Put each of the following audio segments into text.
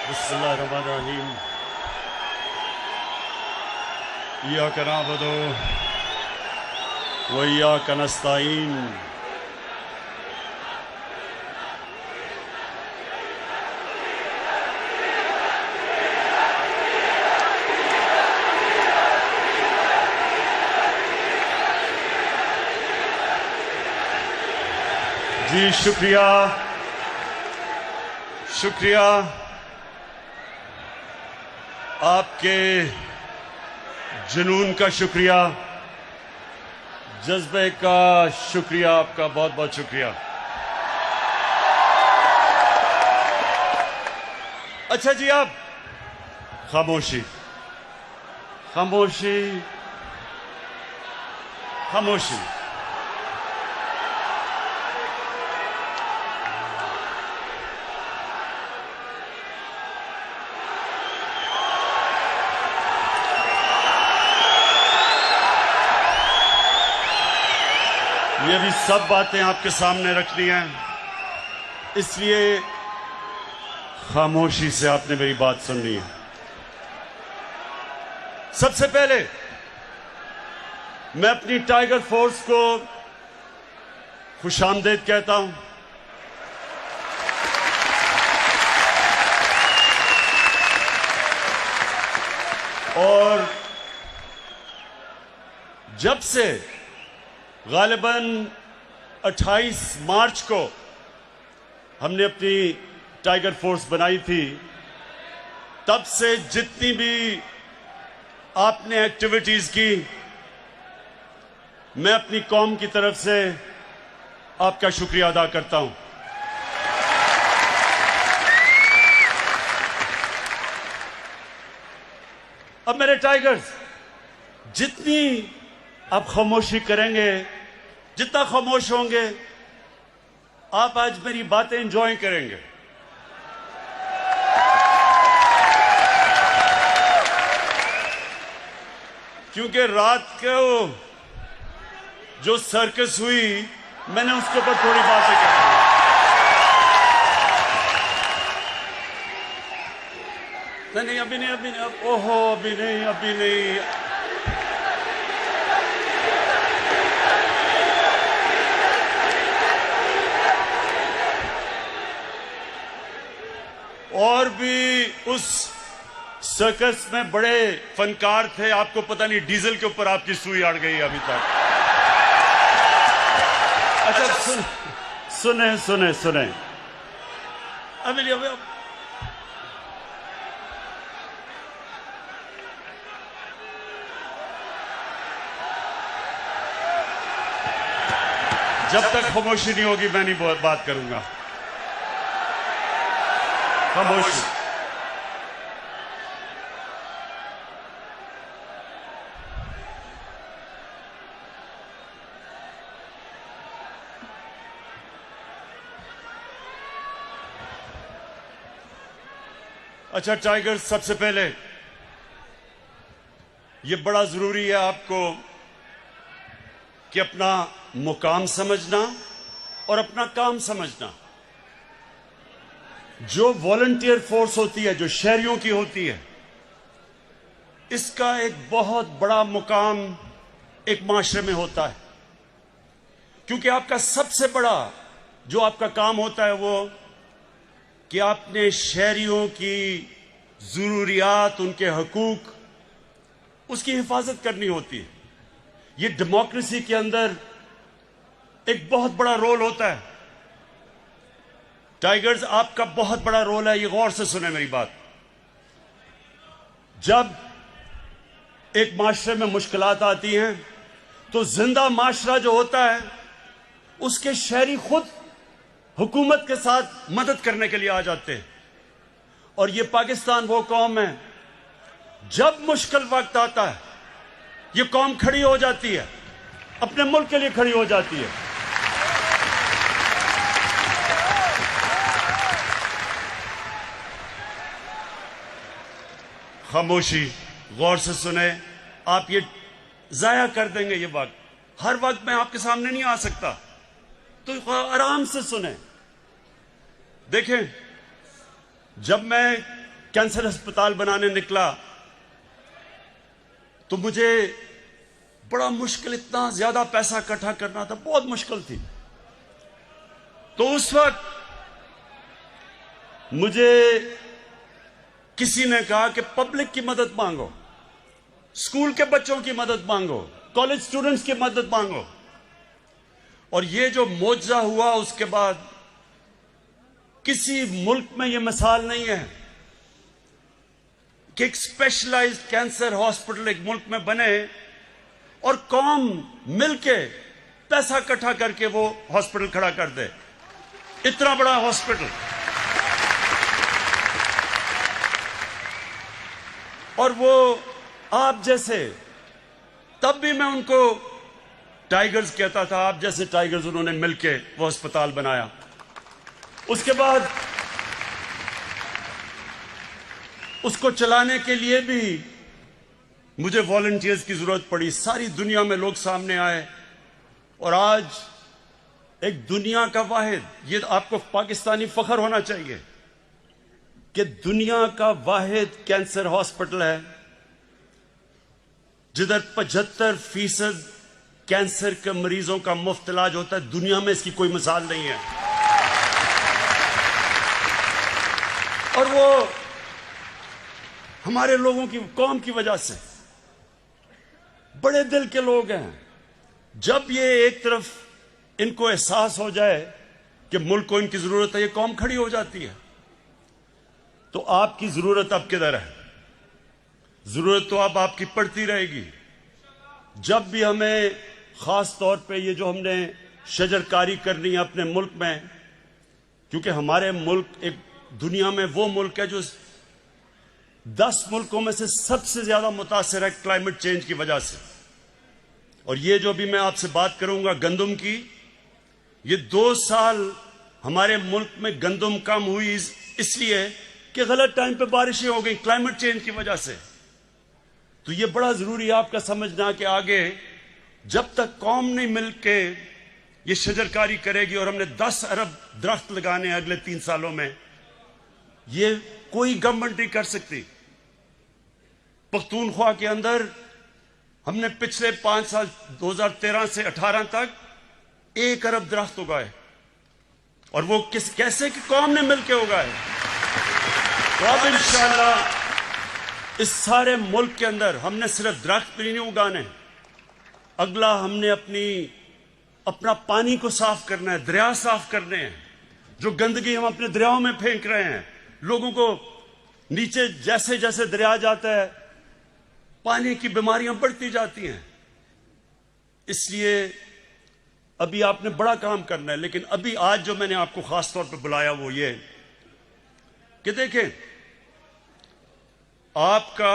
बिस्मिल्लाहिर्रहमानिर्रहीम। इय्याका नअबुदु व इय्याका नस्तईन। जी शुक्रिया, शुक्रिया आपके जुनून का, शुक्रिया जज्बे का, शुक्रिया आपका, बहुत बहुत शुक्रिया। अच्छा जी, आप खामोशी खामोशी खामोशी। ये भी सब बातें आपके सामने रखनी हैं, इसलिए खामोशी से आपने मेरी बात सुननी है। सबसे पहले मैं अपनी टाइगर फोर्स को खुशामदीद कहता हूं। और जब से गालिबन 28 मार्च को हमने अपनी टाइगर फोर्स बनाई थी, तब से जितनी भी आपने एक्टिविटीज की, मैं अपनी कौम की तरफ से आपका शुक्रिया अदा करता हूं। अब मेरे टाइगर्स, जितनी आप खामोशी करेंगे, जितना खामोश होंगे, आप आज मेरी बातें एंजॉय करेंगे। क्योंकि रात को जो सर्कस हुई, मैंने उसके ऊपर थोड़ी बातें कही। नहीं, अभी नहीं, ओहो, अभी नहीं। और भी उस सर्कस में बड़े फनकार थे, आपको पता नहीं डीजल के ऊपर आपकी सुई अड़ गई अभी तक। अच्छा, सुने अभी जब तक खामोशी नहीं होगी मैं नहीं बात करूंगा। खामोशी। अच्छा टाइगर, सबसे पहले ये बड़ा जरूरी है आपको कि अपना मुकाम समझना और अपना काम समझना। जो वॉलंटियर फोर्स होती है, जो शहरियों की होती है, इसका एक बहुत बड़ा मुकाम एक माशरे में होता है। क्योंकि आपका सबसे बड़ा जो आपका काम होता है वो कि आपने शहरियों की जरूरियात, उनके हकूक, उसकी हिफाजत करनी होती है। ये डेमोक्रेसी के अंदर एक बहुत बड़ा रोल होता है। टाइगर्स, आपका बहुत बड़ा रोल है, ये गौर से सुने मेरी बात। जब एक माशरे में मुश्किलात आती हैं तो जिंदा माशरा जो होता है, उसके शहरी खुद हुकूमत के साथ मदद करने के लिए आ जाते हैं। और ये पाकिस्तान वो कौम है, जब मुश्किल वक्त आता है ये कौम खड़ी हो जाती है, अपने मुल्क के लिए खड़ी हो जाती है। खामोशी, गौर से सुने। आप ये जाया कर देंगे ये वक्त, हर वक्त मैं आपके सामने नहीं आ सकता, तो आराम से सुने। देखें, जब मैं कैंसर अस्पताल बनाने निकला तो मुझे बड़ा मुश्किल, इतना ज्यादा पैसा इकट्ठा करना था, बहुत मुश्किल थी। तो उस वक्त मुझे किसी ने कहा कि पब्लिक की मदद मांगो, स्कूल के बच्चों की मदद मांगो, कॉलेज स्टूडेंट्स की मदद मांगो। और ये जो मोजा हुआ उसके बाद किसी मुल्क में ये मिसाल नहीं है कि एक स्पेशलाइज्ड कैंसर हॉस्पिटल एक मुल्क में बने और कौम मिलके पैसा इकट्ठा करके वो हॉस्पिटल खड़ा कर दे। इतना बड़ा हॉस्पिटल। और वो आप जैसे, तब भी मैं उनको टाइगर्स कहता था, आप जैसे टाइगर्स उन्होंने मिलके वो अस्पताल बनाया। उसके बाद उसको चलाने के लिए भी मुझे वॉलंटियर्स की जरूरत पड़ी। सारी दुनिया में लोग सामने आए और आज एक दुनिया का वाहिद, ये आपको पाकिस्तानी फख्र होना चाहिए कि दुनिया का वाहिद कैंसर हॉस्पिटल है जिधर 75% कैंसर के मरीजों का मुफ्त इलाज होता है। दुनिया में इसकी कोई मिसाल नहीं है। और वो हमारे लोगों की, कौम की वजह से, बड़े दिल के लोग हैं। जब ये एक तरफ इनको एहसास हो जाए कि मुल्क को इनकी जरूरत है, ये कौम खड़ी हो जाती है। तो आपकी जरूरत अब किधर है? जरूरत तो अब आपकी पड़ती रहेगी। जब भी हमें, खास तौर पे ये जो हमने शजरकारी करनी है अपने मुल्क में, क्योंकि हमारे मुल्क एक दुनिया में वो मुल्क है जो 10 मुल्कों में से सबसे ज्यादा मुतासिर है क्लाइमेट चेंज की वजह से। और ये जो भी मैं आपसे बात करूंगा गंदम की, ये 2 साल हमारे मुल्क में गंदम कम हुई इसलिए कि गलत टाइम पे बारिशें हो गई क्लाइमेट चेंज की वजह से। तो ये बड़ा जरूरी है आपका समझना कि आगे जब तक कौम नहीं मिलके ये शजरकारी करेगी, और हमने 10 अरब दरख्त लगाने हैं अगले 3 सालों में, ये कोई गवर्नमेंट नहीं कर सकती। पख्तूनख्वा के अंदर हमने पिछले 5 साल 2013 से 18 तक 1 अरब दरख्त उगाए, और वो कैसे कि कौम ने मिलकर उगाए। तो अब इंशाअल्लाह इस सारे मुल्क के अंदर हमने सिर्फ दरख्त भी नहीं उगाने, अगला हमने अपना पानी को साफ करना है, दरिया साफ करने हैं। जो गंदगी हम अपने दरियाओं में फेंक रहे हैं, लोगों को नीचे जैसे जैसे दरिया जाता है पानी की बीमारियां बढ़ती जाती हैं। इसलिए अभी आपने बड़ा काम करना है। लेकिन अभी आज जो मैंने आपको खास तौर पर बुलाया वो ये कि देखें, आपका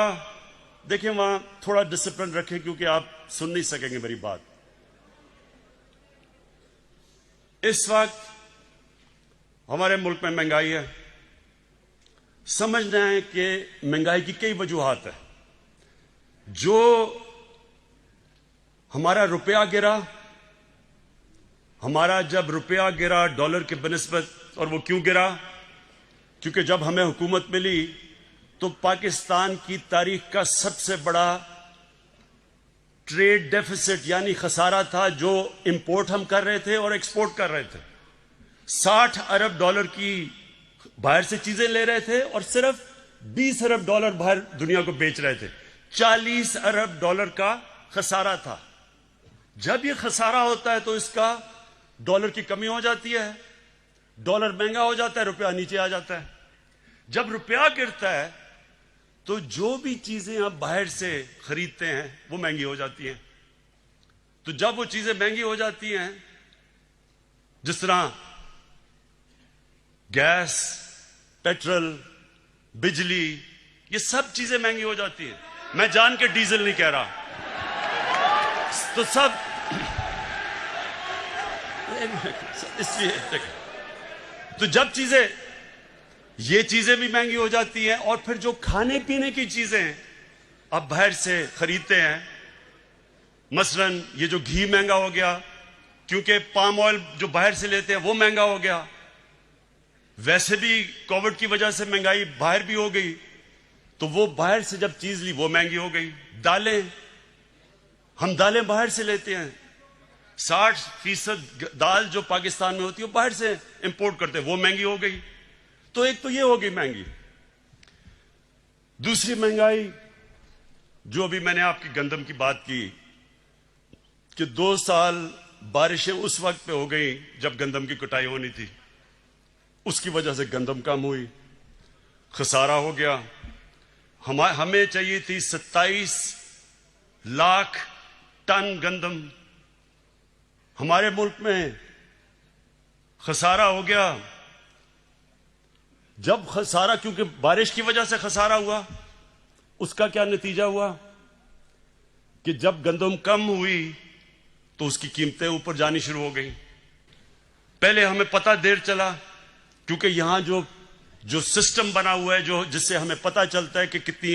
देखें वहां थोड़ा डिसिप्लिन रखें क्योंकि आप सुन नहीं सकेंगे मेरी बात। इस वक्त हमारे मुल्क में महंगाई है। समझना है कि महंगाई की कई वजूहात है। जो हमारा रुपया गिरा, हमारा जब रुपया गिरा डॉलर के बनिस्बत, और वो क्यों गिरा? क्योंकि जब हमें हुकूमत मिली तो पाकिस्तान की तारीख का सबसे बड़ा ट्रेड डेफिसिट यानी खसारा था जो इंपोर्ट हम कर रहे थे और एक्सपोर्ट कर रहे थे। 60 अरब डॉलर की बाहर से चीजें ले रहे थे और सिर्फ 20 अरब डॉलर बाहर दुनिया को बेच रहे थे। 40 अरब डॉलर का खसारा था। जब ये खसारा होता है तो इसका डॉलर की कमी हो जाती है, डॉलर महंगा हो जाता है, रुपया नीचे आ जाता है। जब रुपया गिरता है तो जो भी चीजें आप बाहर से खरीदते हैं वो महंगी हो जाती हैं। तो जब वो चीजें महंगी हो जाती हैं, जिस तरह गैस, पेट्रोल, बिजली, ये सब चीजें महंगी हो जाती हैं। मैं जान के डीजल नहीं कह रहा, तो सब इसलिए तो जब ये चीजें भी महंगी हो जाती हैं, और फिर जो खाने पीने की चीजें आप बाहर से खरीदते हैं, मसलन ये जो घी महंगा हो गया क्योंकि पाम ऑयल जो बाहर से लेते हैं वो महंगा हो गया। वैसे भी कोविड की वजह से महंगाई बाहर भी हो गई, तो वो बाहर से जब चीज ली वो महंगी हो गई। दालें, हम दालें बाहर से लेते हैं, 60% दाल जो पाकिस्तान में होती है वो बाहर से इंपोर्ट करते हैं, वो महंगी हो गई। तो एक तो ये हो गई महंगी। दूसरी महंगाई जो अभी मैंने आपकी गंदम की बात की कि 2 साल बारिशें उस वक्त पे हो गई जब गंदम की कटाई होनी थी, उसकी वजह से गंदम कम हुई, खसारा हो गया। हमें चाहिए थी 27 लाख टन गंदम, हमारे मुल्क में खसारा हो गया। जब खसारा, क्योंकि बारिश की वजह से खसारा हुआ, उसका क्या नतीजा हुआ कि जब गंदम कम हुई तो उसकी कीमतें ऊपर जानी शुरू हो गई। पहले हमें पता देर चला, क्योंकि यहां जो सिस्टम बना हुआ है, जो जिससे हमें पता चलता है कि कितनी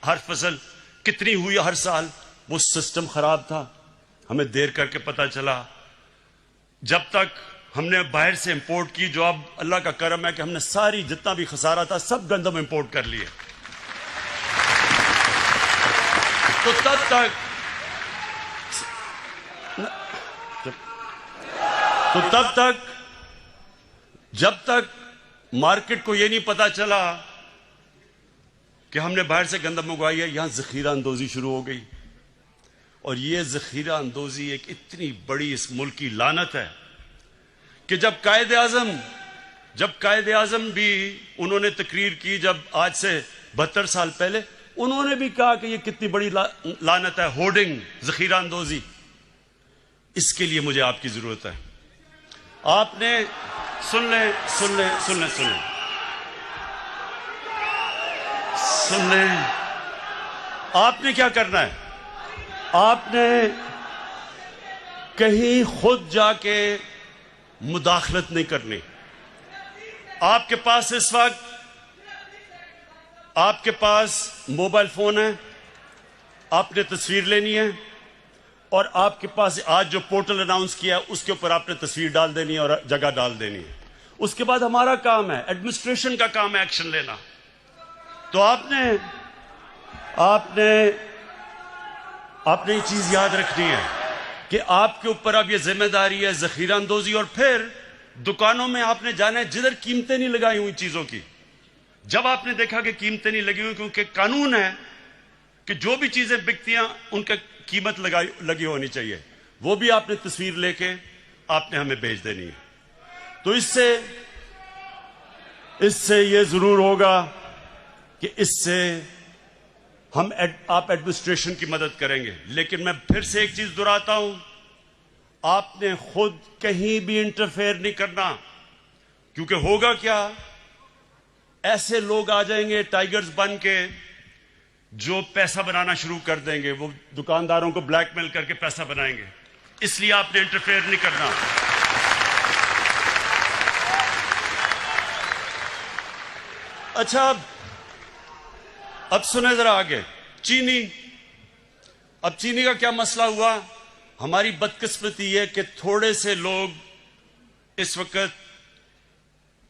हर फसल कितनी हुई हर साल, वो सिस्टम खराब था, हमें देर करके पता चला। जब तक हमने बाहर से इंपोर्ट की, जो अब अल्लाह का करम है कि हमने सारी जितना भी खसारा था सब गंदम इंपोर्ट कर लिए, तो जब तक मार्केट को यह नहीं पता चला कि हमने बाहर से गंदम मंगवाई है, यहां जखीरा अंदोजी शुरू हो गई। और यह जखीरा अंदोजी एक इतनी बड़ी इस मुल्क की लानत है कि जब कायदे आजम भी उन्होंने तकरीर की, जब आज से 72 साल पहले, उन्होंने भी कहा कि यह कितनी बड़ी लानत है, होर्डिंग, जखीरा अंदोजी। इसके लिए मुझे आपकी जरूरत है। आपने सुन ले, आपने क्या करना है? आपने कहीं खुद जाके मुदाखलत नहीं करनी। आपके पास इस वक्त आपके पास मोबाइल फोन है, आपने तस्वीर लेनी है और आपके पास आज जो पोर्टल अनाउंस किया है उसके ऊपर आपने तस्वीर डाल देनी है और जगह डाल देनी है। उसके बाद हमारा काम है, एडमिनिस्ट्रेशन का काम है एक्शन लेना। तो आपने ये चीज याद रखनी है कि आपके ऊपर अब ये जिम्मेदारी है जखीरा अंदोजी। और फिर दुकानों में आपने जाना है जिधर कीमतें नहीं लगाई हुई चीजों की। जब आपने देखा कि कीमतें नहीं लगी हुई, क्योंकि कानून है कि जो भी चीजें बिकती हैं उनका कीमत लगी होनी चाहिए, वो भी आपने तस्वीर लेके आपने हमें भेज देनी है। तो इससे ये जरूर होगा कि इससे आप एडमिनिस्ट्रेशन की मदद करेंगे। लेकिन मैं फिर से एक चीज दोहराता हूं, आपने खुद कहीं भी इंटरफेयर नहीं करना, क्योंकि होगा क्या, ऐसे लोग आ जाएंगे टाइगर्स बन के जो पैसा बनाना शुरू कर देंगे, वो दुकानदारों को ब्लैकमेल करके पैसा बनाएंगे। इसलिए आपने इंटरफेयर नहीं करना। अच्छा, अब सुने जरा आगे, चीनी। अब चीनी का क्या मसला हुआ? हमारी बदकिस्मती है कि थोड़े से लोग इस वक्त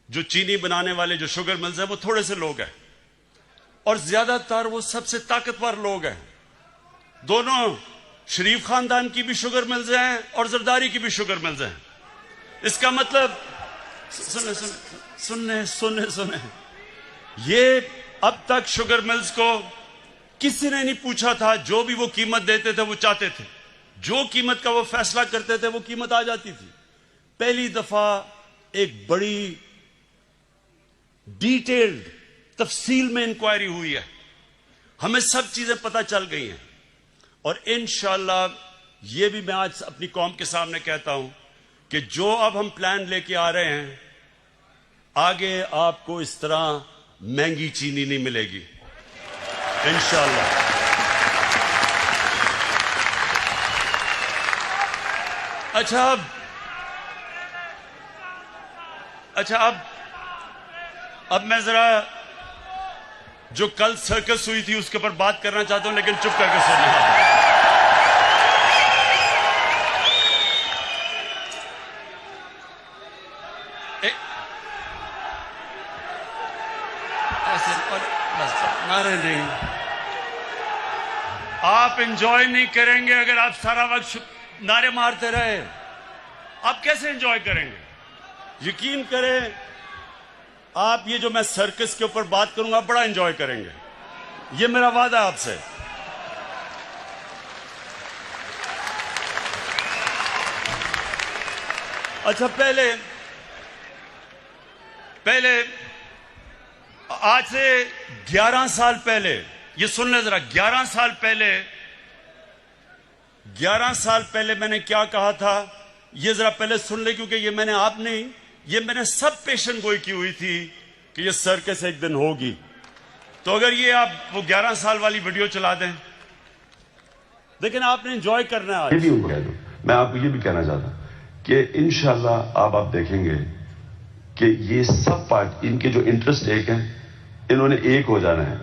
जो चीनी बनाने वाले जो शुगर मिल्स हैं वो थोड़े से लोग हैं, और ज्यादातर वो सबसे ताकतवर लोग हैं। दोनों शरीफ खानदान की भी शुगर मिल्स हैं और जरदारी की भी शुगर मिल्स हैं। इसका मतलब सुने, ये अब तक शुगर मिल्स को किसी ने नहीं पूछा था। जो भी वो कीमत देते थे वो चाहते थे, जो कीमत का वो फैसला करते थे वो कीमत आ जाती थी। पहली दफा एक बड़ी डिटेल्ड तफसील में इंक्वायरी हुई है, हमें सब चीजें पता चल गई हैं। और इंशाअल्लाह ये भी मैं आज अपनी कौम के सामने कहता हूं कि जो अब हम प्लान लेके आ रहे हैं, आगे आपको इस तरह महंगी चीनी नहीं मिलेगी इंशाअल्लाह। अच्छा, अब मैं जरा जो कल सर्कस हुई थी उसके ऊपर बात करना चाहता हूं, लेकिन चुप करके सुनिए। बस नारे नहीं, आप एंजॉय नहीं करेंगे अगर आप सारा वक्त नारे मारते रहे। आप कैसे एंजॉय करेंगे? यकीन करें, आप ये जो मैं सर्कस के ऊपर बात करूंगा बड़ा एंजॉय करेंगे, ये मेरा वादा है आपसे। अच्छा, पहले आज से 11 साल पहले, ये सुन ले जरा, 11 साल पहले मैंने क्या कहा था, ये जरा पहले सुन ले, क्योंकि ये मैंने आप नहीं, ये मैंने सब पेशन गोई की हुई थी कि ये सर्कस एक दिन होगी। तो अगर ये आप वो 11 साल वाली वीडियो चला दें, लेकिन आपने एंजॉय करना है आज। मैं आपको ये भी कहना चाहता हूं कि इंशाल्लाह आप देखेंगे कि ये सब पार्ट, इनके जो इंटरेस्ट एक हैं, इन्होंने एक हो जाना है।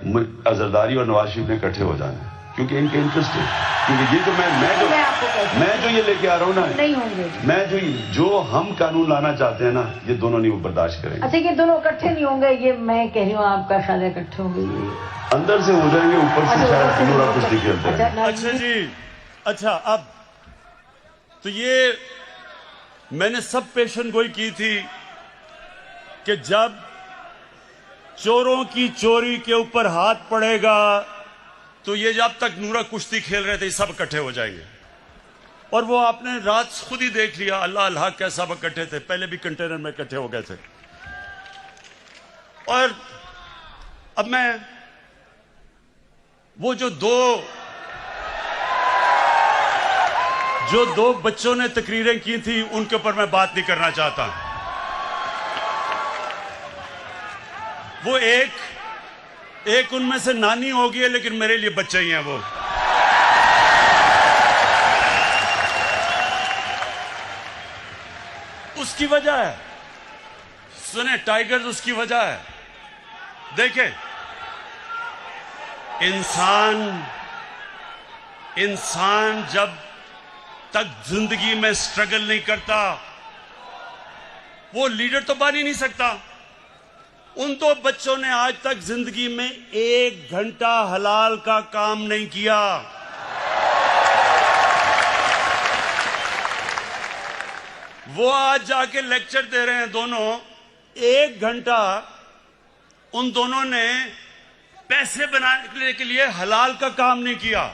अजरदारी और नवाज शरीफ ने इकट्ठे हो जाना है, क्योंकि इनके इंटरेस्ट है। क्योंकि ये जो मैं जो ये लेके आ रहा हूँ ना, नहीं होंगे। मैं जो हम कानून लाना चाहते हैं ना, ये दोनों नहीं वो बर्दाश्त करेंगे। अच्छा, ये दोनों इकट्ठे नहीं होंगे, ये मैं कह रही हूँ आपका ख्याल है इकट्ठे होंगे? अंदर से हो जाएंगे, ऊपर से शायद पूरा कुछ निकलते हैं। अच्छा जी, अच्छा, अब तो ये मैंने सब पेशन गोई की थी कि जब चोरों की चोरी के ऊपर हाथ पड़ेगा तो ये जब तक नूरा कुश्ती खेल रहे थे सब इकट्ठे हो जाएंगे। और वो आपने रात खुद ही देख लिया, अल्लाह अल्लाह क्या सब इकट्ठे थे, पहले भी कंटेनर में इकट्ठे हो गए थे। और अब मैं वो जो दो बच्चों ने तकरीरें की थी उनके ऊपर मैं बात नहीं करना चाहता। वो एक उनमें से नानी होगी है, लेकिन मेरे लिए बच्चे ही हैं वो। उसकी वजह है, सुने टाइगर्स, उसकी वजह है। देखें, इंसान जब तक जिंदगी में स्ट्रगल नहीं करता वो लीडर तो बन ही नहीं सकता। उन दो बच्चों ने आज तक जिंदगी में 1 घंटा हलाल का काम नहीं किया। वो आज जाके लेक्चर दे रहे हैं दोनों। 1 घंटा उन दोनों ने पैसे बनाने के लिए हलाल का काम नहीं किया।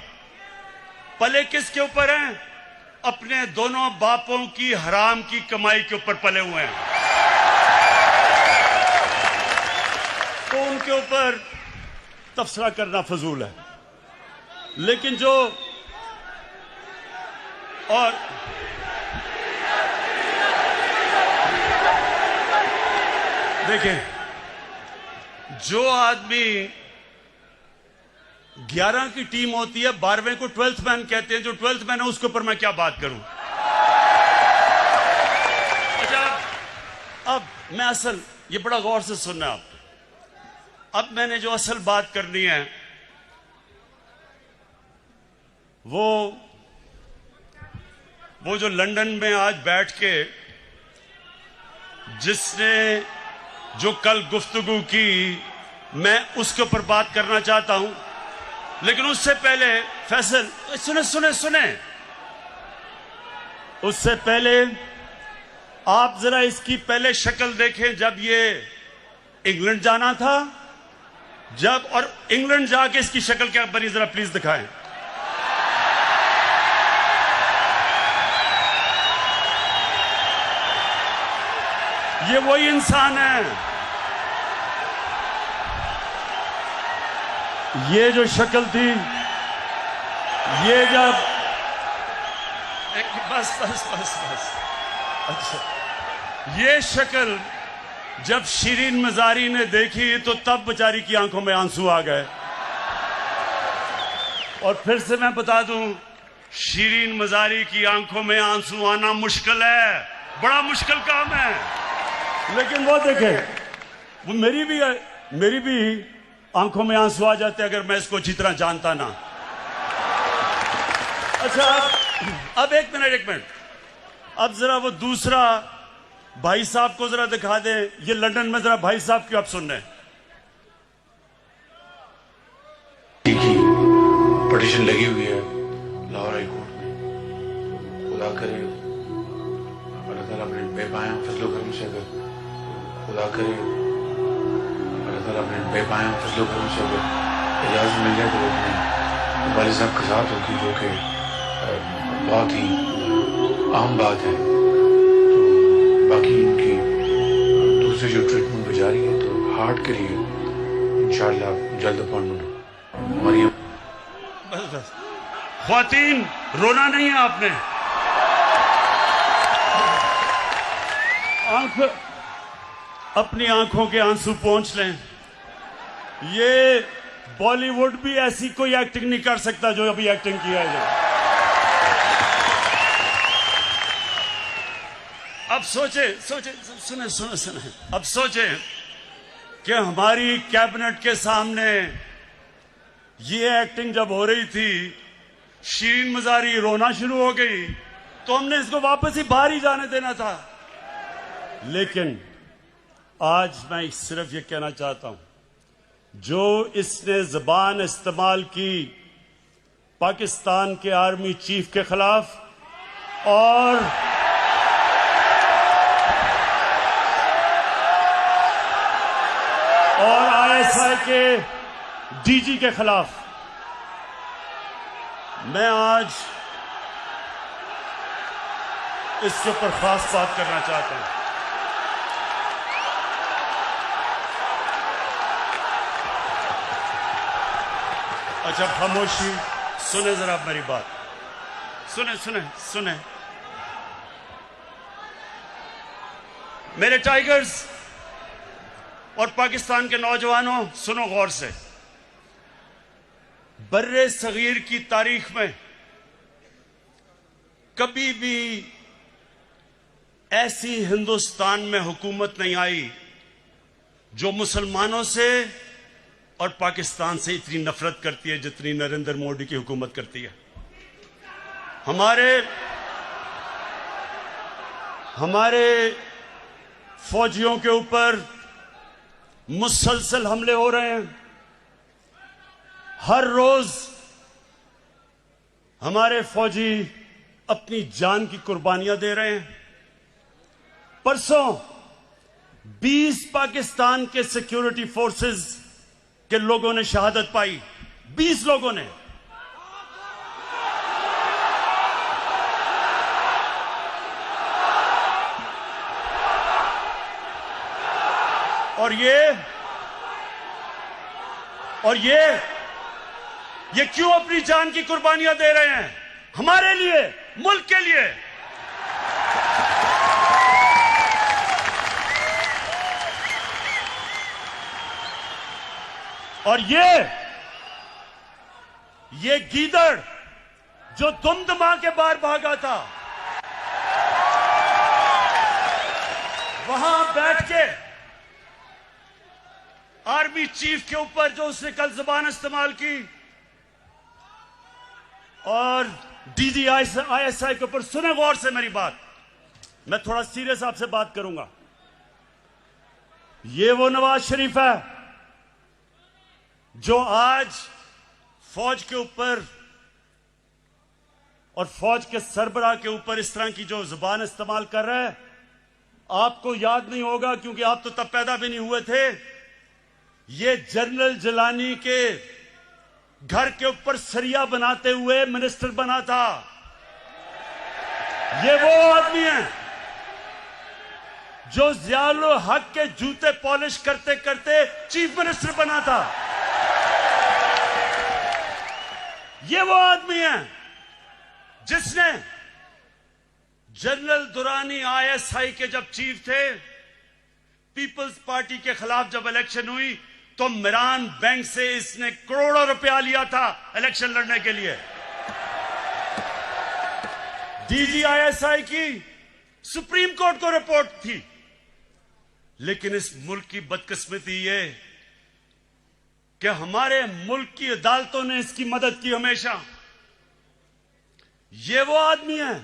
पले किसके ऊपर हैं? अपने दोनों बापों की हराम की कमाई के ऊपर पले हुए हैं। तो उनके ऊपर तबसरा करना फजूल है। लेकिन जो और देखें, जो आदमी 11 की टीम होती है, 12वें को 12th मैन कहते हैं, जो 12th मैन है उसके ऊपर मैं क्या बात करूं। अच्छा, अब मैं असल, ये बड़ा गौर से सुनना आप। अब मैंने जो असल बात करनी है वो जो लंदन में आज बैठ के जिसने जो कल गुफ्तगू की, मैं उसके ऊपर बात करना चाहता हूं। लेकिन उससे पहले फैसल, सुने, उससे पहले आप जरा इसकी पहले शक्ल देखें। जब ये इंग्लैंड जाना था, जब और इंग्लैंड जाके इसकी शक्ल क्या बनी, जरा प्लीज दिखाएं। ये वही इंसान है। ये जो शक्ल थी, ये जब बस अच्छा, ये शक्ल जब शिरीन मजारी ने देखी तो तब बेचारी की आंखों में आंसू आ गए। और फिर से मैं बता दूं, शिरीन मजारी की आंखों में आंसू आना मुश्किल है, बड़ा मुश्किल काम है। लेकिन वो देखे, वो मेरी भी आंखों में आंसू आ जाते अगर मैं इसको अच्छी तरह जानता ना। अच्छा, अब एक मिनट, अब जरा वो दूसरा भाई साहब को जरा दिखा दे। ये लंदन में जरा भाई साहब क्यों आप सुन रहे हैं? पिटीशन लगी हुई है लाहौर हाई कोर्ट में। खुदा करे अल्लाह ताला अपने बेपाया फजलो करम से अगर खुदा करे अल्लाह ताला अपने बेपाया फजलो करम से अगर इजाज़त मिल जाए तो अपने वालिद साहब के साथ होगी, जो कि बहुत ही आम बात है। तो बाकी इनकी दूसरी जो ट्रीटमेंट जारी है, तो हार्ट के लिए इंशाअल्लाह जल्द अपॉइंटमेंट मरियम। बस बस ख्वातीन, रोना नहीं है आपने। अपनी आंखों के आंसू पोंछ लें। ये बॉलीवुड भी ऐसी कोई एक्टिंग नहीं कर सकता जो अभी एक्टिंग किया है। अब सोचे सुने सुने सुने, अब सोचे कि हमारी कैबिनेट के सामने ये एक्टिंग जब हो रही थी, शीरीन मजारी रोना शुरू हो गई, तो हमने इसको वापस ही बाहर ही जाने देना था। लेकिन आज मैं सिर्फ ये कहना चाहता हूं, जो इसने जुबान इस्तेमाल की पाकिस्तान के आर्मी चीफ के खिलाफ और आईएसआई के डीजी के खिलाफ, मैं आज इसके ऊपर खास बात करना चाहता हूं। अच्छा खामोशी, सुने जरा मेरी बात, सुने सुने सुने मेरे टाइगर्स और पाकिस्तान के नौजवानों, सुनो गौर से। बर्रे सगीर की तारीख में कभी भी ऐसी हिंदुस्तान में हुकूमत नहीं आई जो मुसलमानों से और पाकिस्तान से इतनी नफरत करती है जितनी नरेंद्र मोदी की हुकूमत करती है। हमारे फौजियों के ऊपर मुसलसल हमले हो रहे हैं। हर रोज हमारे फौजी अपनी जान की कुर्बानियां दे रहे हैं। परसों 20 पाकिस्तान के सिक्योरिटी फोर्सेस के लोगों ने शहादत पाई, 20 लोगों ने। और ये क्यों अपनी जान की कुर्बानियां दे रहे हैं? हमारे लिए, मुल्क के लिए। और ये गीदड़ जो दुमदमा के बाहर भागा था, वहां बैठ के आर्मी चीफ के ऊपर जो उसने कल जुबान इस्तेमाल की और डीजी आईएसआई के ऊपर, सुने गौर से मेरी बात, मैं थोड़ा सीरियस आपसे बात करूंगा। ये वो नवाज शरीफ है जो आज फौज के ऊपर और फौज के सरबराह के ऊपर इस तरह की जो जुबान इस्तेमाल कर रहा है। आपको याद नहीं होगा क्योंकि आप तो तब पैदा भी नहीं हुए थे। ये जनरल जिलानी के घर के ऊपर सरिया बनाते हुए मिनिस्टर बना था। ये वो आदमी है जो ज़ियाउल हक के जूते पॉलिश करते करते चीफ मिनिस्टर बना था। ये वो आदमी है जिसने जनरल दुरानी आईएसआई के जब चीफ थे, पीपल्स पार्टी के खिलाफ जब इलेक्शन हुई तो मिरान बैंक से इसने करोड़ों रुपया लिया था इलेक्शन लड़ने के लिए। डीजी आईएसआई की सुप्रीम कोर्ट को रिपोर्ट थी। लेकिन इस मुल्क की बदकिस्मती ये कि हमारे मुल्क की अदालतों ने इसकी मदद की हमेशा। ये वो आदमी है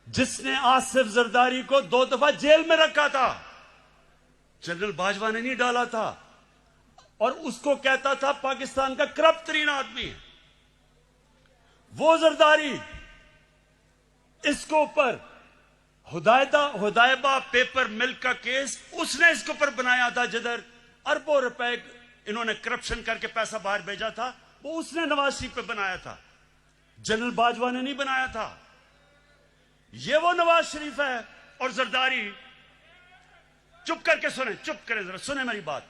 जिसने आसिफ जरदारी को 2 दफा जेल में रखा था। जनरल बाजवा ने नहीं डाला था और उसको कहता था पाकिस्तान का करप्ट तरीन आदमी है। वो जरदारी इसको ऊपर हुदायबा पेपर मिल्क का केस उसने इसके ऊपर बनाया था, जिधर अरबों रुपए इन्होंने करप्शन करके पैसा बाहर भेजा था, वो उसने नवाज शरीफ पे बनाया था, जनरल बाजवा ने नहीं बनाया था। ये वो नवाज शरीफ है। और जरदारी, चुप करके सुने, चुप करें जरा, सुने मेरी बात।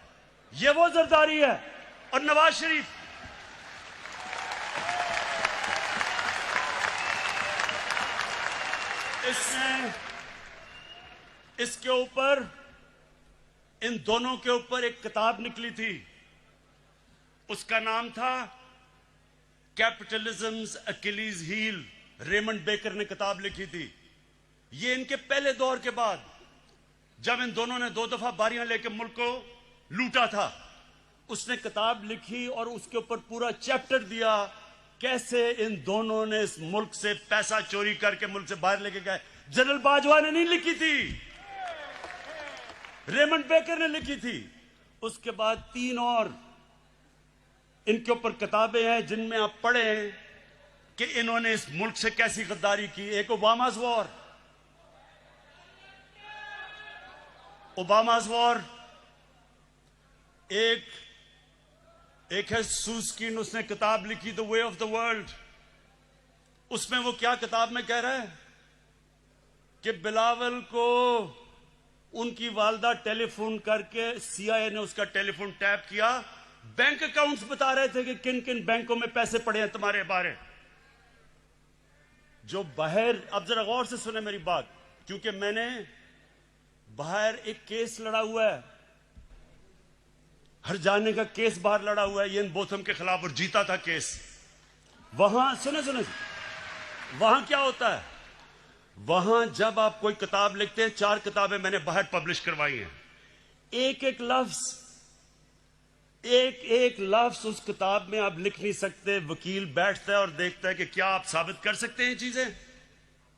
ये वो जरदारी है और नवाज शरीफ इसने इसके ऊपर, इन दोनों के ऊपर एक किताब निकली थी, उसका नाम था कैपिटलिज्म्स अकिलीज हील। रेमंड बेकर ने किताब लिखी थी। ये इनके पहले दौर के बाद, जब इन दोनों ने 2 दफा बारियां लेके मुल्क को लूटा था, उसने किताब लिखी और उसके ऊपर पूरा चैप्टर दिया कैसे इन दोनों ने इस मुल्क से पैसा चोरी करके मुल्क से बाहर लेके गए। जनरल बाजवा ने नहीं लिखी थी, रेमंड बेकर ने लिखी थी। उसके बाद 3 और इनके ऊपर किताबें हैं जिनमें आप पढ़ें कि इन्होंने इस मुल्क से कैसी गद्दारी की। एक ओबामा's वॉर, एक है सूस्किन, उसने किताब लिखी the way of the world. उसमें वो क्या किताब में कह रहा है कि बिलावल को उनकी वालदा टेलीफोन करके, CIA ने उसका टेलीफोन टैप किया, बैंक अकाउंट्स बता रहे थे कि किन किन बैंकों में पैसे पड़े हैं तुम्हारे बारे। जो बाहर, अब जरा गौर से सुने मेरी बात, क्योंकि मैंने बाहर एक केस लड़ा हुआ है, हर जाने का केस बाहर लड़ा हुआ है ये इन बोथम के खिलाफ, और जीता था केस। वहां सुने वहां क्या होता है, वहां जब आप कोई किताब लिखते हैं, 4 किताबें मैंने बाहर पब्लिश करवाई हैं, एक एक लफ्ज उस किताब में आप लिख नहीं सकते। वकील बैठता है और देखता है कि क्या आप साबित कर सकते हैं चीजें,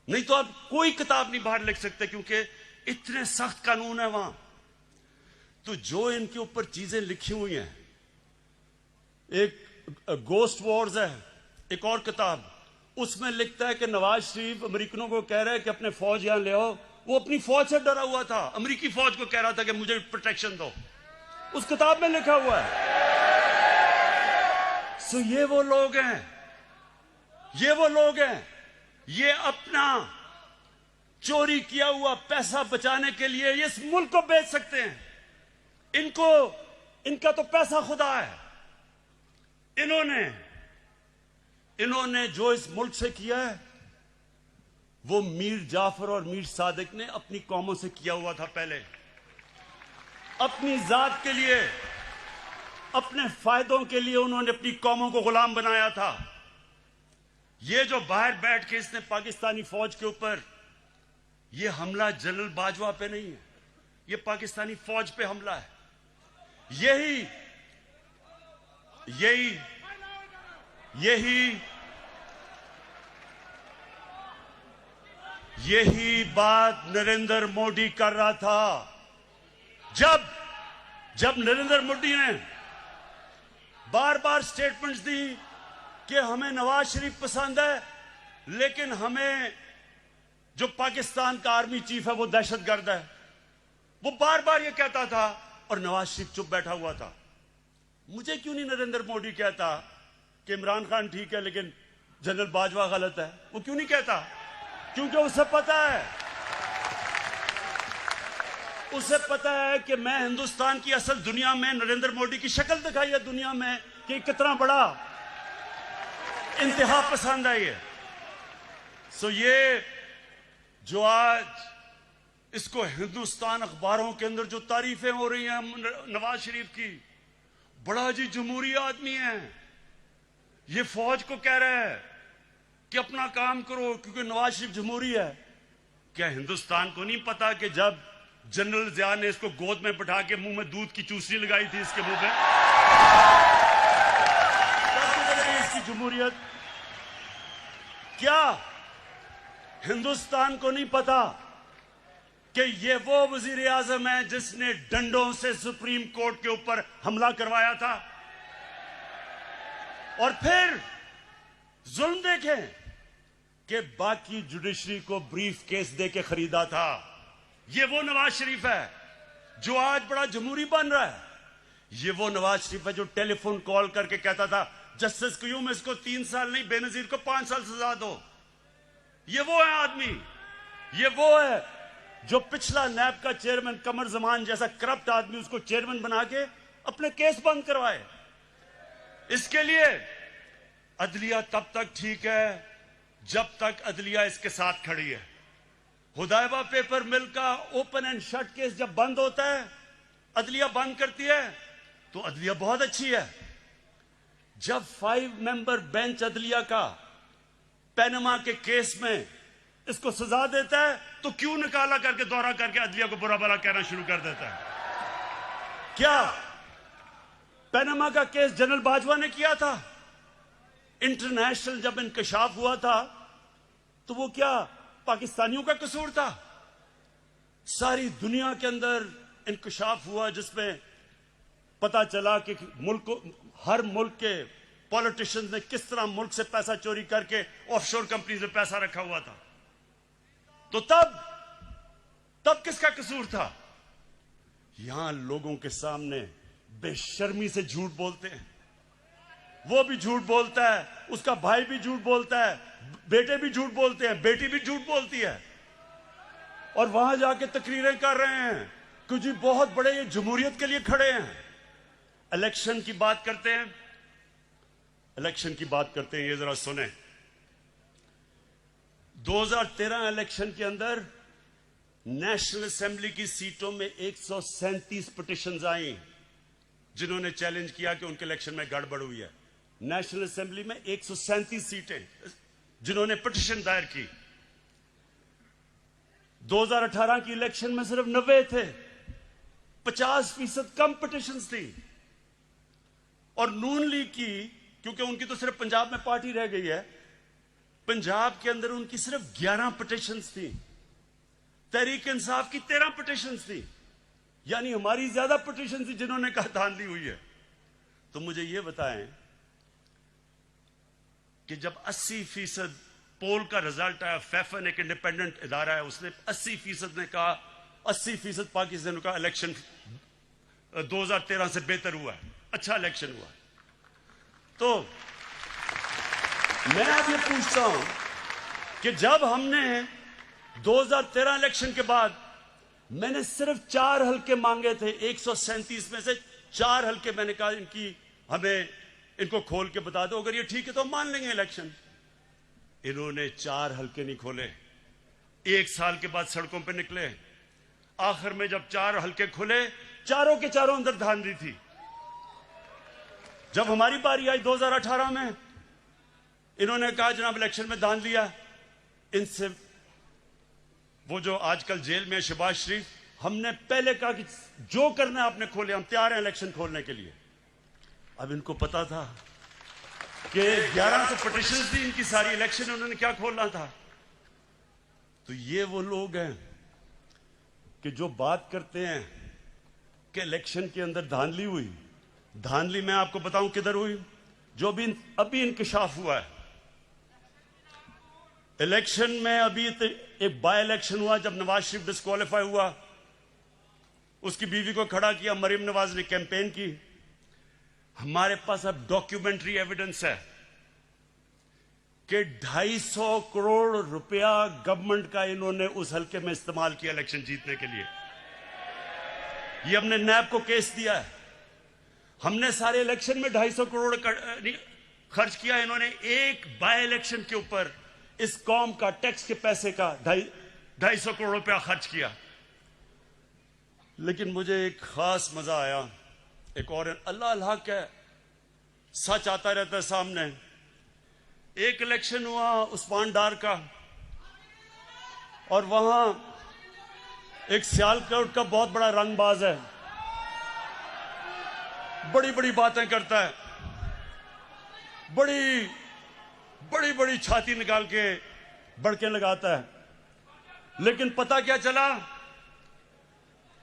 नहीं तो आप कोई किताब नहीं बाहर लिख सकते, क्योंकि इतने सख्त कानून है वहां। तो जो इनके ऊपर चीजें लिखी हुई हैं, एक गोस्ट वॉर्स है, एक और किताब, उसमें लिखता है कि नवाज शरीफ अमेरिकनों को कह रहा है कि अपने फौज यहां ले आओ। वो अपनी फौज से डरा हुआ था, अमेरिकी फौज को कह रहा था कि मुझे प्रोटेक्शन दो, उस किताब में लिखा हुआ है। सो ये वो लोग हैं, ये अपना चोरी किया हुआ पैसा बचाने के लिए ये इस मुल्क को बेच सकते हैं। इनका तो पैसा खुदा है। इन्होंने जो इस मुल्क से किया है, वो मीर जाफर और मीर सादिक ने अपनी कौमों से किया हुआ था। पहले अपनी जात के लिए, अपने फायदों के लिए उन्होंने अपनी कौमों को गुलाम बनाया था। ये जो बाहर बैठ के इसने पाकिस्तानी फौज के ऊपर, ये हमला जनरल बाजवा पे नहीं है, ये पाकिस्तानी फौज पे हमला है। यही बात नरेंद्र मोदी कर रहा था। जब नरेंद्र मोदी ने बार बार स्टेटमेंट्स दी कि हमें नवाज शरीफ पसंद है, लेकिन हमें जो पाकिस्तान का आर्मी चीफ है वो दहशतगर्द है, वो बार बार ये कहता था और नवाज शरीफ चुप बैठा हुआ था। मुझे क्यों नहीं नरेंद्र मोदी कहता कि इमरान खान ठीक है लेकिन जनरल बाजवा गलत है? वो क्यों नहीं कहता? क्योंकि उसे पता है कि मैं हिंदुस्तान की असल दुनिया में नरेंद्र मोदी की शक्ल दिखाई है दुनिया में कि कितना बड़ा इंतहा पसंद है ये। सो ये जो आज इसको हिंदुस्तान अखबारों के अंदर जो तारीफें हो रही हैं नवाज शरीफ की, बड़ा जी जमहूरी आदमी है, ये फौज को कह रहा है कि अपना काम करो क्योंकि नवाज शरीफ जमहूरी है। क्या हिंदुस्तान को नहीं पता कि जब जनरल जिया ने इसको गोद में बैठा के मुंह में दूध की चूसनी लगाई थी इसके मुंह में, इसकी जमहूरियत? क्या हिंदुस्तान को नहीं पता कि ये वो वजीर आजम है जिसने डंडों से सुप्रीम कोर्ट के ऊपर हमला करवाया था। और फिर जुल्म देखें कि बाकी जुडिशरी को ब्रीफ केस दे के खरीदा था। ये वो नवाज शरीफ है जो आज बड़ा जमहूरी बन रहा है। ये वो नवाज शरीफ है जो टेलीफोन कॉल करके कहता था जस्टिस क्यूम इसको 3 साल नहीं बेनजीर को 5 साल सजा दो। ये वो है आदमी, ये वो है जो पिछला नैब का चेयरमैन कमर जमान जैसा करप्ट आदमी उसको चेयरमैन बना के अपने केस बंद करवाए। इसके लिए अदलिया तब तक ठीक है जब तक अदलिया इसके साथ खड़ी है। हुदैबा पेपर मिल का ओपन एंड शट केस जब बंद होता है, अदलिया बंद करती है, तो अदलिया बहुत अच्छी है। जब 5 मेंबर बेंच अदलिया का पैनमा के केस में इसको सजा देता है तो क्यों निकाला करके दौरा करके अदलिया को बुरा भला कहना शुरू कर देता है? क्या पैनमा का केस जनरल बाजवा ने किया था? इंटरनेशनल जब इंकशाफ हुआ था तो वो क्या पाकिस्तानियों का कसूर था? सारी दुनिया के अंदर इंकशाफ हुआ जिसमें पता चला कि हर मुल्क के पॉलिटिशियंस ने किस तरह मुल्क से पैसा चोरी करके ऑफशोर कंपनी में पैसा रखा हुआ था। तो तब किसका कसूर था? यहां लोगों के सामने बेशर्मी से झूठ बोलते हैं। वो भी झूठ बोलता है, उसका भाई भी झूठ बोलता है, बेटे भी झूठ बोलते हैं, बेटी भी झूठ बोलती है, और वहां जाके तकरीरें कर रहे हैं कि जी बहुत बड़े ये जमहूरियत के लिए खड़े हैं। इलेक्शन की बात करते हैं, ये जरा सुने। 2013 इलेक्शन के अंदर नेशनल असेंबली की सीटों में 137 पिटिशंस आई जिन्होंने चैलेंज किया कि उनके इलेक्शन में गड़बड़ हुई है। नेशनल असेंबली में 137 सीटें जिन्होंने पिटिशन दायर की। 2018 की इलेक्शन में सिर्फ 90 थे, 50% कम पिटिशंस थी। और नून लीग की, क्योंकि उनकी तो सिर्फ पंजाब में पार्टी रह गई है, पंजाब के अंदर उनकी सिर्फ 11 पिटिशंस थी। तहरीक इंसाफ की 13 पिटिशंस थी, यानी हमारी ज्यादा पिटिशन थी जिन्होंने कहा धांधली हुई है। तो मुझे यह बताएं कि जब 80% पोल का रिजल्ट आया, फैफन एक इंडिपेंडेंट इदारा है, उसने 80% ने कहा 80% पाकिस्तान का इलेक्शन 2013 से बेहतर हुआ है, अच्छा इलेक्शन हुआ। तो मैं अब ये पूछता हूं कि जब हमने 2013 इलेक्शन के बाद मैंने सिर्फ 4 हल्के मांगे थे, 137 में से 4 हल्के मैंने कहा इनको खोल के बता दो, अगर ये ठीक है तो हम मान लेंगे इलेक्शन। इन्होंने 4 हल्के नहीं खोले, 1 साल के बाद सड़कों पे निकले। आखिर में जब 4 हल्के खुले, चारों के चारों अंदर धांधली थी। जब हमारी बारी आई 2018 में, इन्होंने कहा जनाब इलेक्शन में धांधली है। इनसे वो जो आजकल जेल में शहबाज शरीफ, हमने पहले कहा कि जो करना है आपने खोले, हम तैयार हैं इलेक्शन खोलने के लिए। अब इनको पता था कि 1100 पिटिशंस थी इनकी सारी, इलेक्शन उन्होंने क्या खोलना था। तो ये वो लोग हैं कि जो बात करते हैं कि इलेक्शन के अंदर धांधली हुई। धांधली मैं आपको बताऊं किधर हुई, जो भी अभी इंकशाफ हुआ है। इलेक्शन में अभी एक बाय इलेक्शन हुआ जब नवाज शरीफ डिस्क्वालीफाई हुआ, उसकी बीवी को खड़ा किया, मरीम नवाज ने कैंपेन की। हमारे पास अब डॉक्यूमेंट्री एविडेंस है कि 250 करोड़ रुपया गवर्नमेंट का इन्होंने उस हल्के में इस्तेमाल किया इलेक्शन जीतने के लिए। ये हमने नैब को केस दिया है। हमने सारे इलेक्शन में 250 करोड़ खर्च किया, इन्होंने एक बाय इलेक्शन के ऊपर इस कौम का टैक्स के पैसे का 250 करोड़ रुपया खर्च किया। लेकिन मुझे एक खास मजा आया, एक और अल्लाह अल्लाह का सच आता रहता है सामने। एक इलेक्शन हुआ उस्मान डार का, और वहां एक सियालकोट का बहुत बड़ा रंगबाज है, बड़ी बड़ी बातें करता है, बड़ी बड़ी बड़ी छाती निकाल के बड़के लगाता है। लेकिन पता क्या चला,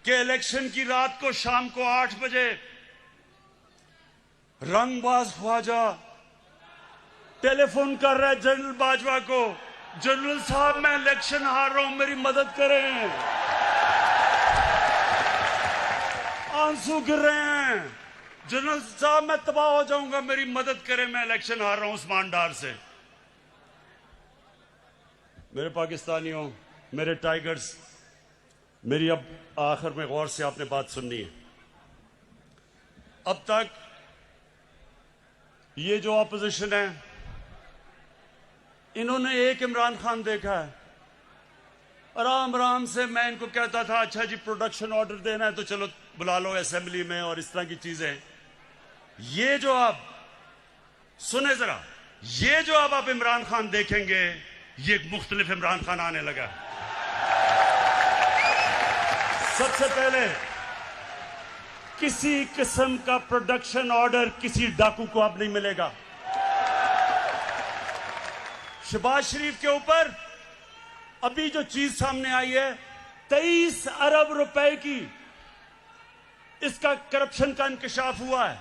कि इलेक्शन की रात को शाम को 8 बजे रंगबाज ख्वाजा टेलीफोन कर रहा है जनरल बाजवा को, जनरल साहब मैं इलेक्शन हार रहा हूं, मेरी मदद करें। आंसू गिर रहे हैं, जनरल साहब मैं तबाह हो जाऊंगा, मेरी मदद करें, मैं इलेक्शन हार रहा हूं उस्मान डार से। मेरे पाकिस्तानियों, मेरे टाइगर्स, मेरी अब आखिर में गौर से आपने बात सुननी है। अब तक ये जो ऑपोजिशन है, इन्होंने एक इमरान खान देखा है। आराम आराम से मैं इनको कहता था अच्छा जी प्रोडक्शन ऑर्डर देना है तो चलो बुला लो असेंबली में और इस तरह की चीजें। ये जो आप सुने जरा, ये जो अब आप इमरान खान देखेंगे, ये एक मुख्तलिफ इमरान खान आने लगा। सबसे पहले किसी किस्म का प्रोडक्शन ऑर्डर किसी डाकू को अब नहीं मिलेगा। शहबाज शरीफ के ऊपर अभी जो चीज सामने आई है 23 अरब रुपए की, इसका करप्शन का इंकशाफ हुआ है।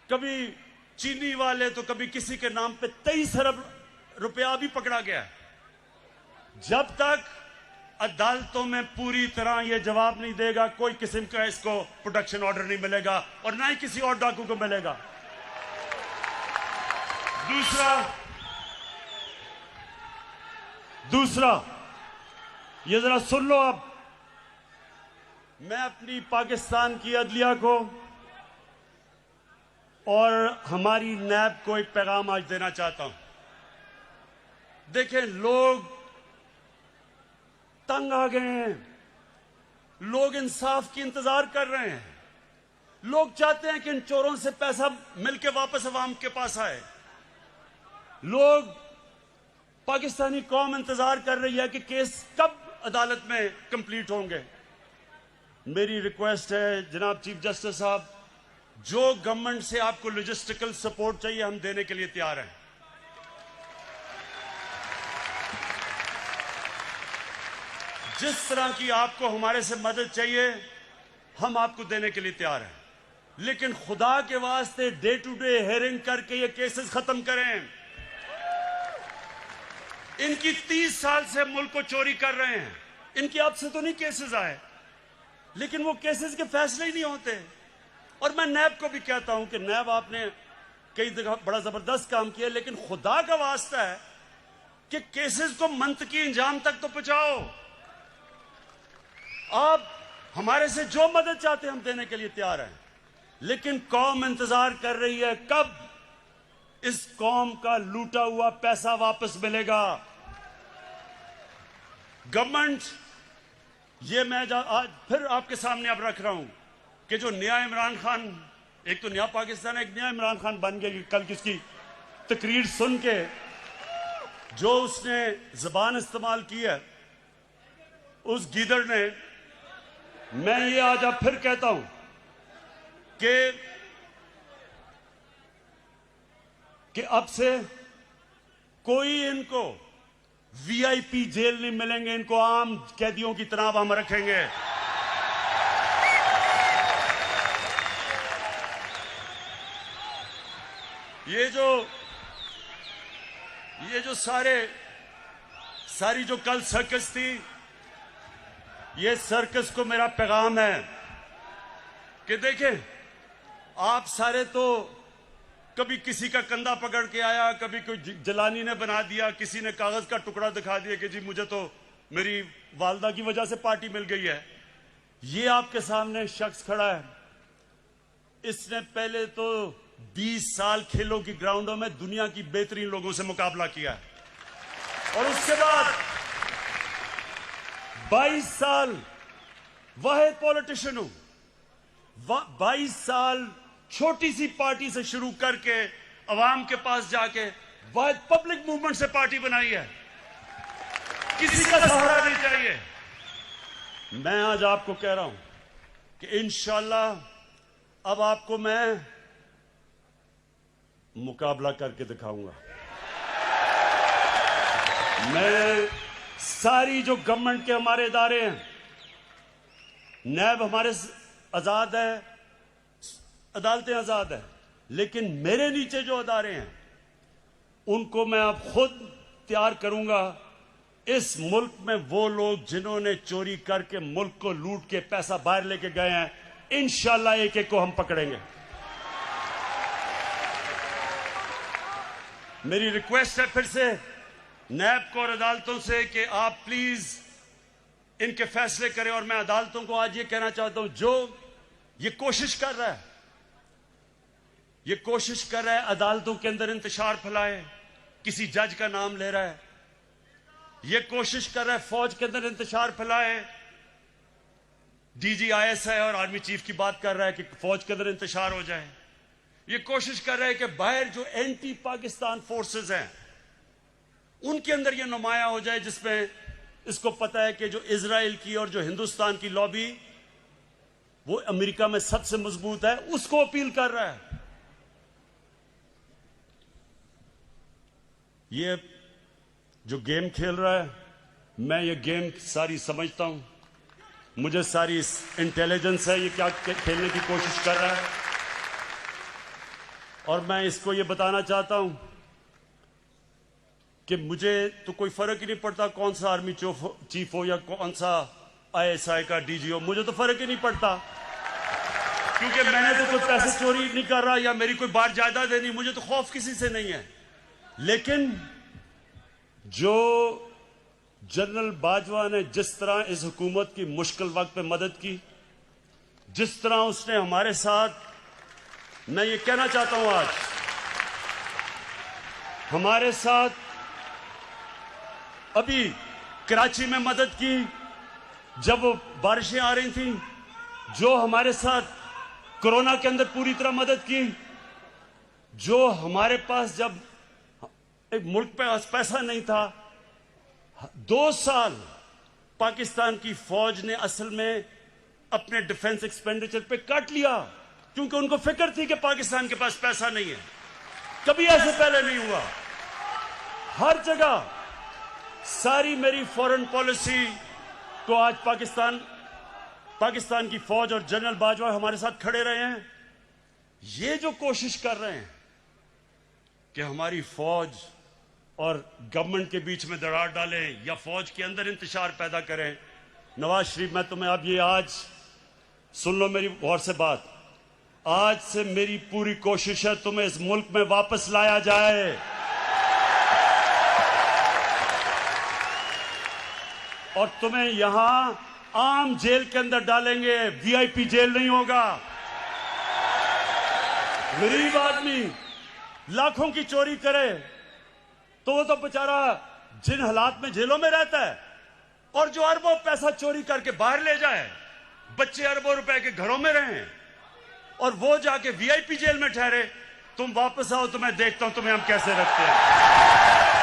कभी चीनी वाले तो कभी किसी के नाम पे 23 अरब रुपया भी पकड़ा गया है। जब तक अदालतों में पूरी तरह यह जवाब नहीं देगा, कोई किस्म का इसको प्रोडक्शन ऑर्डर नहीं मिलेगा और ना ही किसी और डाकू को मिलेगा। दूसरा ये जरा सुन लो। अब मैं अपनी पाकिस्तान की अदलिया को और हमारी नैब को एक पैगाम आज देना चाहता हूं। देखें, लोग तंग आ गए हैं, लोग इंसाफ की इंतजार कर रहे हैं, लोग चाहते हैं कि इन चोरों से पैसा मिलके वापस अवाम के पास आए। लोग, पाकिस्तानी कौम इंतजार कर रही है कि केस कब अदालत में कंप्लीट होंगे। मेरी रिक्वेस्ट है जनाब चीफ जस्टिस साहब, जो गवर्नमेंट से आपको लॉजिस्टिकल सपोर्ट चाहिए हम देने के लिए तैयार हैं। जिस तरह की आपको हमारे से मदद चाहिए हम आपको देने के लिए तैयार हैं, लेकिन खुदा के वास्ते डे टू डे हेयरिंग करके ये केसेस खत्म करें। इनकी 30 साल से मुल्क को चोरी कर रहे हैं, इनकी अब से तो नहीं केसेस आए, लेकिन वो केसेस के फैसले ही नहीं होते। और मैं नैब को भी कहता हूं कि नैब आपने कई जगह बड़ा जबरदस्त काम किया, लेकिन खुदा का वास्ता है कि केसेस को मंतकी इंजाम तक तो पहुंचाओ। आप हमारे से जो मदद चाहते हैं हम देने के लिए तैयार हैं, लेकिन कौम इंतजार कर रही है कब इस कौम का लूटा हुआ पैसा वापस मिलेगा। गवर्नमेंट, ये मैं आज फिर आपके सामने अब रख रहा हूं कि जो नया इमरान खान, एक तो नया पाकिस्तान है, एक नया इमरान खान बन गया। कल किसकी तकरीर सुन के जो उसने जबान इस्तेमाल की है उस गीदड़ ने, मैं ये आज अब फिर कहता हूं कि अब से कोई इनको वीआईपी जेल नहीं मिलेंगे, इनको आम कैदियों की तरह हम रखेंगे। ये जो सारी जो कल सर्कस थी, ये सर्कस को मेरा पैगाम है कि देखें, आप सारे तो कभी किसी का कंधा पकड़ के आया, कभी कोई जलानी ने बना दिया, किसी ने कागज का टुकड़ा दिखा दिया कि जी मुझे तो मेरी वालदा की वजह से पार्टी मिल गई है। ये आपके सामने शख्स खड़ा है, इसने पहले तो 20 साल खेलों की ग्राउंडों में दुनिया की बेहतरीन लोगों से मुकाबला किया और उसके बाद 22 साल वाहिद पॉलिटिशियन हूं। 22 साल छोटी सी पार्टी से शुरू करके अवाम के पास जाके वाहिद पब्लिक मूवमेंट से पार्टी बनाई है। किसी का सहारा नहीं चाहिए। मैं आज आपको कह रहा हूं कि इंशाअल्लाह अब आपको मैं मुकाबला करके दिखाऊंगा। मैं सारी जो गवर्नमेंट के हमारे इदारे हैं, नैब हमारे आजाद है, अदालतें आजाद है, लेकिन मेरे नीचे जो अदारे हैं उनको मैं अब खुद तैयार करूंगा। इस मुल्क में वो लोग जिन्होंने चोरी करके मुल्क को लूट के पैसा बाहर लेके गए हैं, इंशाल्लाह एक एक को हम पकड़ेंगे। मेरी रिक्वेस्ट है फिर से नैब को और अदालतों से कि आप प्लीज इनके फैसले करें। और मैं अदालतों को आज ये कहना चाहता हूं, जो ये कोशिश कर रहा है, ये कोशिश कर रहा है अदालतों के अंदर इंतशार फैलाए, किसी जज का नाम ले रहा है, ये कोशिश कर रहा है फौज के अंदर इंतशार फैलाए, डीजी आईएसआई और आर्मी चीफ की बात कर रहा है कि फौज के अंदर इंतशार हो जाए, ये कोशिश कर रहा है कि बाहर जो एंटी पाकिस्तान फोर्सेस हैं उनके अंदर ये नुमाया हो जाए, जिसमें इसको पता है कि जो इजराइल की और जो हिंदुस्तान की लॉबी वो अमेरिका में सबसे मजबूत है, उसको अपील कर रहा है। ये जो गेम खेल रहा है, मैं ये गेम सारी समझता हूं, मुझे सारी इंटेलिजेंस है ये क्या खेलने की कोशिश कर रहा है। और मैं इसको ये बताना चाहता हूं कि मुझे तो कोई फर्क ही नहीं पड़ता कौन सा आर्मी चीफ हो या कौन सा आईएसआई का डीजी हो, मुझे तो फर्क ही नहीं पड़ता, क्योंकि मैंने तो कोई पैसे चोरी नहीं कर रहा या मेरी कोई बार जायदाद नहीं, मुझे तो खौफ किसी से नहीं है। लेकिन जो जनरल बाजवा ने जिस तरह इस हुकूमत की मुश्किल वक्त पे मदद की, जिस तरह उसने हमारे साथ, मैं ये कहना चाहता हूं आज, हमारे साथ अभी कराची में मदद की जब बारिशें आ रही थी, जो हमारे साथ कोरोना के अंदर पूरी तरह मदद की, जो हमारे पास जब एक मुल्क पे पैसा नहीं था, 2 साल पाकिस्तान की फौज ने असल में अपने डिफेंस एक्सपेंडिचर पे काट लिया, क्योंकि उनको फिक्र थी कि पाकिस्तान के पास पैसा नहीं है। कभी ऐसे पहले नहीं हुआ। हर जगह सारी मेरी फॉरेन पॉलिसी को आज पाकिस्तान की फौज और जनरल बाजवा हमारे साथ खड़े रहे हैं। ये जो कोशिश कर रहे हैं कि हमारी फौज और गवर्नमेंट के बीच में दरार डालें या फौज के अंदर इंतशार पैदा करें, नवाज शरीफ, मैं तुम्हें अब ये आज सुन लो मेरी गौर से बात, आज से मेरी पूरी कोशिश है तुम्हें इस मुल्क में वापस लाया जाए। और तुम्हें यहां आम जेल के अंदर डालेंगे, वीआईपी जेल नहीं होगा। गरीब आदमी लाखों की चोरी करे तो वो तो बेचारा जिन हालात में जेलों में रहता है, और जो अरबों पैसा चोरी करके बाहर ले जाए, बच्चे अरबों रुपए के घरों में रहें और वो जाके वीआईपी जेल में ठहरे, तुम वापस आओ तो मैं देखता हूं तुम्हें हम कैसे रखते हैं।